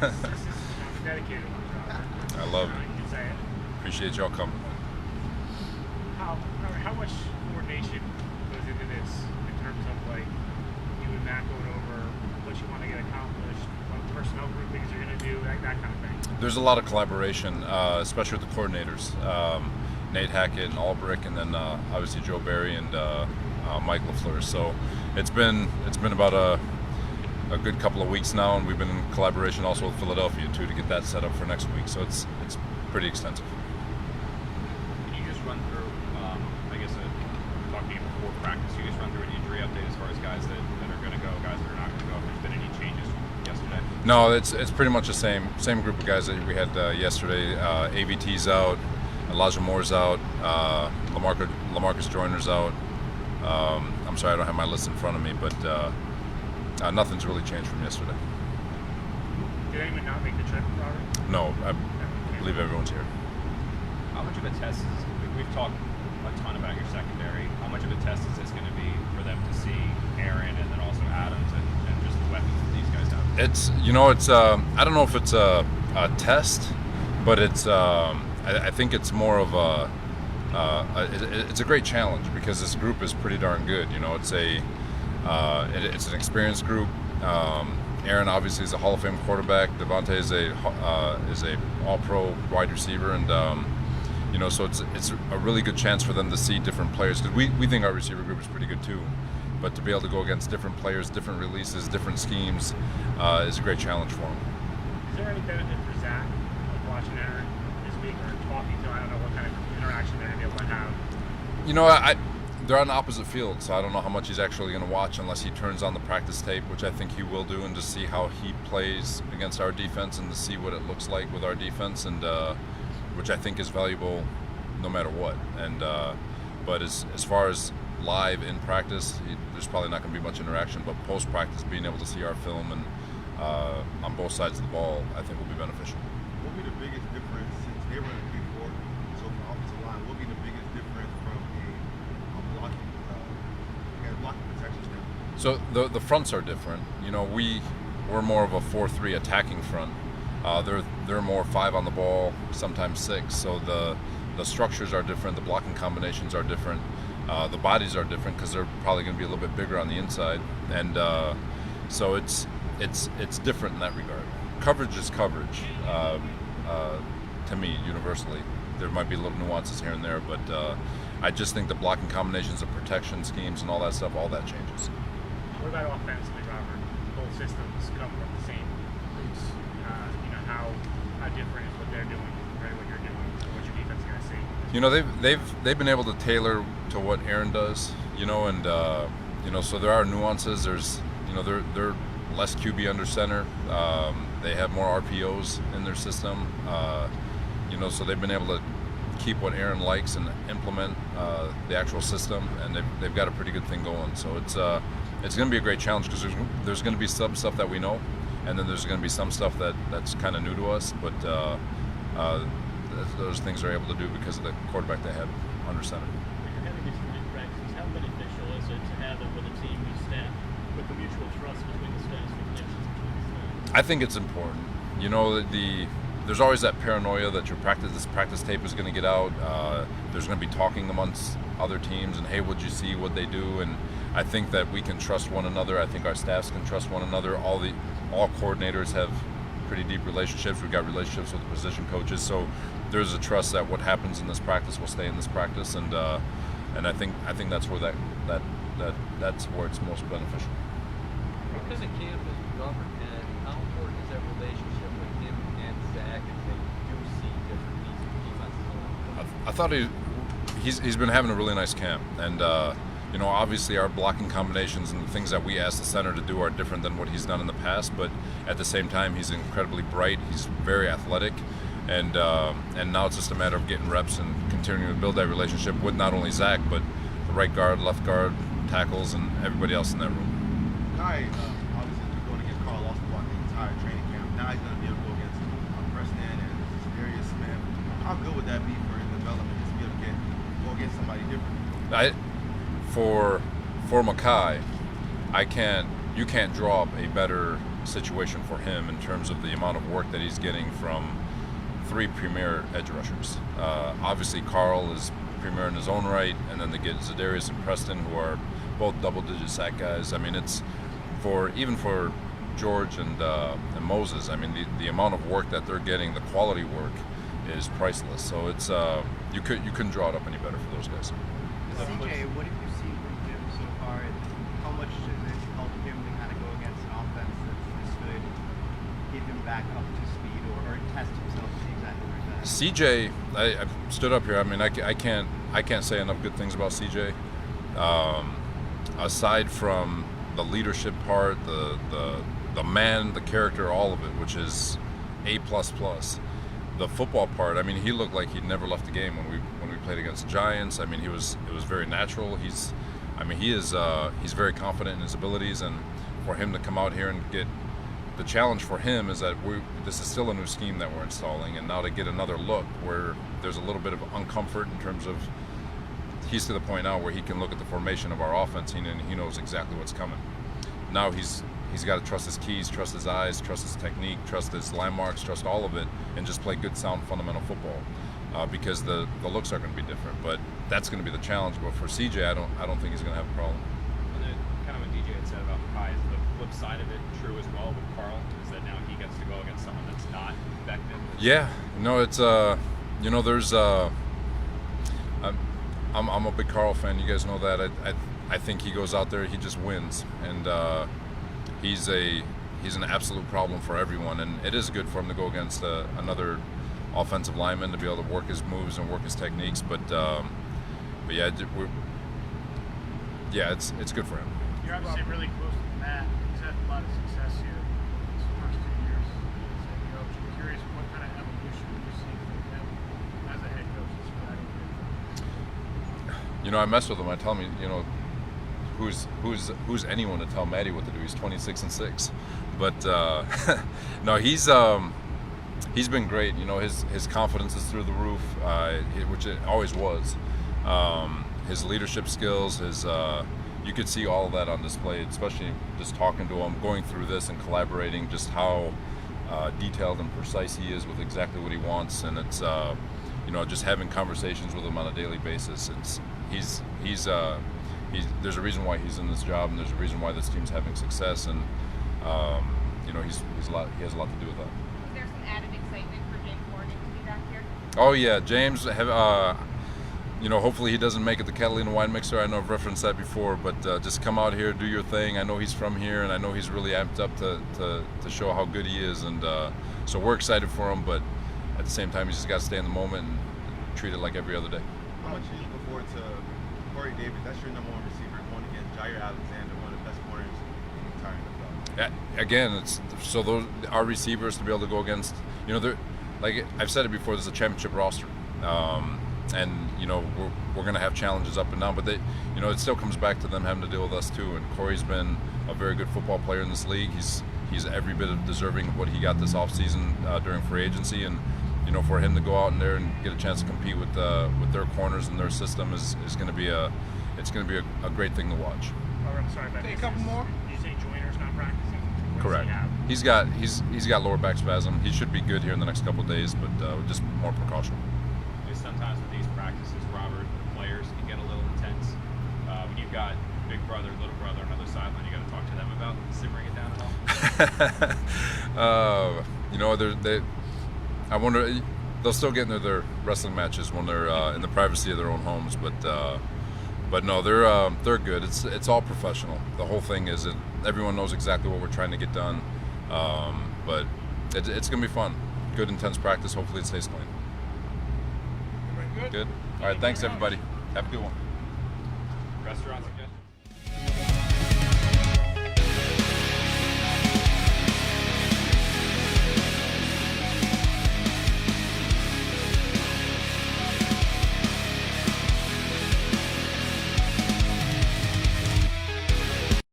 Dedicated one, Robert. I love You it. can say it. Appreciate y'all coming. How much coordination goes into this in terms of like you and Matt going over what you want to get accomplished, what personnel groupings you're going to do, that kind of thing? There's a lot of collaboration, especially with the coordinators, Nate Hackett and Albrick, and then obviously Joe Barry and Mike LaFleur. So it's been about a good couple of weeks now, and we've been in collaboration also with Philadelphia too to get that set up for next week. So it's pretty extensive. Can you just run through, I guess, talking before practice, you just run through an injury update as far as guys that are going to go, guys that are not going to go, if there's been any changes from yesterday? No, it's pretty much the same group of guys that we had yesterday. AVT's out, Elijah Moore's out, Lamarcus Joyner's out. I'm sorry, I don't have my list in front of me, but nothing's really changed from yesterday. Did anyone not make the trip, Robert? No, I believe everyone's here. How much of a test is, we've talked a ton about your secondary, how much of a test is this going to be for them to see Aaron and then also Adams and just the weapons that these guys have? I don't know if it's a test, but I think it's more of it's a great challenge because this group is pretty darn good. It's an experienced group. Aaron obviously is a Hall of Fame quarterback. Devontae is a All-Pro wide receiver, and so it's a really good chance for them to see different players because we think our receiver group is pretty good too. But to be able to go against different players, different releases, different schemes is a great challenge for them. Is there any benefit for Zach of watching Aaron this week or talking to him? I don't know what kind of interaction they're going to be able to have. They're on opposite fields, so I don't know how much he's actually going to watch unless he turns on the practice tape, which I think he will do, and to see how he plays against our defense and to see what it looks like with our defense, and which I think is valuable no matter what. And but as far as live in practice, there's probably not going to be much interaction, but post-practice, being able to see our film and on both sides of the ball, I think will be beneficial. What will be the biggest difference since they were in the Big Four, so from offensive line, what will be the biggest difference from a blocking protection standpoint? So the fronts are different. We're more of a 4-3 attacking front. They're more 5 on the ball, sometimes 6. So the structures are different. The blocking combinations are different. The bodies are different because they're probably going to be a little bit bigger on the inside, and so it's different in that regard. Coverage is coverage to me universally. There might be little nuances here and there, but I just think the blocking combinations, the protection schemes, and all that stuff, all that changes. What about offensively, Robert? Both systems come from the same roots. How different is what they're doing compared to what you're doing, or what your defense is going to see? They've been able to tailor to what Aaron does, and so there are nuances. There's they're less QB under center. They have more RPOs in their system. So they've been able to keep what Aaron likes and implement the actual system, and they've got a pretty good thing going. So it's going to be a great challenge because there's going to be some stuff that we know, and then there's going to be some stuff that's kind of new to us, but those things they're able to do because of the quarterback they have under center. When you're having these practices, how beneficial is it to have it with a team you staff, with the mutual trust between the staffs, the connections between the staffs? I think it's important. There's always that paranoia that this practice tape is going to get out. There's going to be talking amongst other teams, and hey, what'd you see? What'd they do? And I think that we can trust one another. I think our staffs can trust one another. All coordinators have pretty deep relationships. We've got relationships with the position coaches, so there's a trust that what happens in this practice will stay in this practice, and I think that's where that's where it's most beneficial. What kind of camp is Robert, and how important is that relationship with him and Zach as they do see different defenses? I thought he's been having a really nice camp, and obviously our blocking combinations and the things that we ask the center to do are different than what he's done in the past, but at the same time he's incredibly bright. He's very athletic, and now it's just a matter of getting reps and continuing to build that relationship with not only Zach but the right guard, left guard, tackles, and everybody else in that room. Kai, obviously, going against Carl lost block the entire training camp. Now he's going to be able to go against Preston and Darius Smith. How good would that be for his development to be able to go against somebody different? For Makai, you can't draw up a better situation for him in terms of the amount of work that he's getting from 3 premier edge rushers. Obviously, Carl is premier in his own right, and then they get Zadarius and Preston, who are both double-digit sack guys. I mean, it's even for George and Moses. I mean, the amount of work that they're getting, the quality work, is priceless. So it's you couldn't draw it up any better for those guys. CJ, what have you seen from him so far? How much does it help him to kind of go against an offense that's good, get him back up to speed, or test himself to see exactly where he's CJ, at? I stood up here. I mean, I can't say enough good things about CJ. Aside from the leadership part, the man, the character, all of it, which is A++. The football part, I mean, he looked like he'd never left the game when we played against the Giants. I mean, it was very natural. He's very confident in his abilities, and for him to come out here and get the challenge for him is that this is still a new scheme that we're installing, and now to get another look where there's a little bit of uncomfort in terms of he's to the point now where he can look at the formation of our offense and he knows exactly what's coming. Now he's got to trust his keys, trust his eyes, trust his technique, trust his line marks, trust all of it, and just play good, sound, fundamental football. Because the looks are going to be different, but that's going to be the challenge. But for CJ, I don't think he's going to have a problem. And then, kind of what DJ had said about Kai, is the flip side of it true as well with Carl? Is that now he gets to go against someone that's not Beckman? Yeah, no, it's there's I'm a big Carl fan. You guys know that. I think he goes out there, he just wins, and he's an absolute problem for everyone. And it is good for him to go against another offensive lineman, to be able to work his moves and work his techniques. But yeah, it's good for him. You're obviously really close to Matt. He's had a lot of success here these first 2 years. So, I'm curious what kind of evolution you see from him as a head coach. I mess with him. I tell him, who's anyone to tell Matty what to do? He's 26-6, but no, he's been great. His confidence is through the roof, which it always was. His leadership skills, you could see all of that on display, especially just talking to him, going through this and collaborating, just how detailed and precise he is with exactly what he wants. And it's, just having conversations with him on a daily basis. There's a reason why he's in this job, and there's a reason why this team's having success. And, he has a lot to do with that. Is there some added excitement for James Morgan to be back here? Oh yeah, James. Hopefully he doesn't make it the Catalina Wine Mixer. I know I've referenced that before, but just come out here, do your thing. I know he's from here, and I know he's really amped up to show how good he is, and so we're excited for him. But at the same time, he's just got to stay in the moment and treat it like every other day. How much are you looking forward to Corey Davis? That's your number 1 receiver going against Jair Alexander, one of the best corners in the entire NFL. Again, it's so those our receivers to be able to go against. They're like I've said it before. There's a championship roster, and we're going to have challenges up and down. But it still comes back to them having to deal with us too. And Corey's been a very good football player in this league. He's every bit of deserving of what he got this offseason during free agency, and for him to go out in there and get a chance to compete with their corners and their system is going to be a great thing to watch. Oh, I'm sorry about A couple more. Did you say Joyner's not practicing? What Correct. does he have? He's got lower back spasm. He should be good here in the next couple of days, but just more precaution. Sometimes with these practices, Robert, the players can get a little intense. When you've got big brother, little brother on the other sideline, you got to talk to them about simmering it down at all. I wonder. They'll still get into their wrestling matches when they're in the privacy of their own homes, but no, they're good. It's all professional. The whole thing is that everyone knows exactly what we're trying to get done, but it's gonna be fun. Good, intense practice. Hopefully, it stays clean. Good. Good. All right. Thanks, everybody. Have a good one. Restaurants.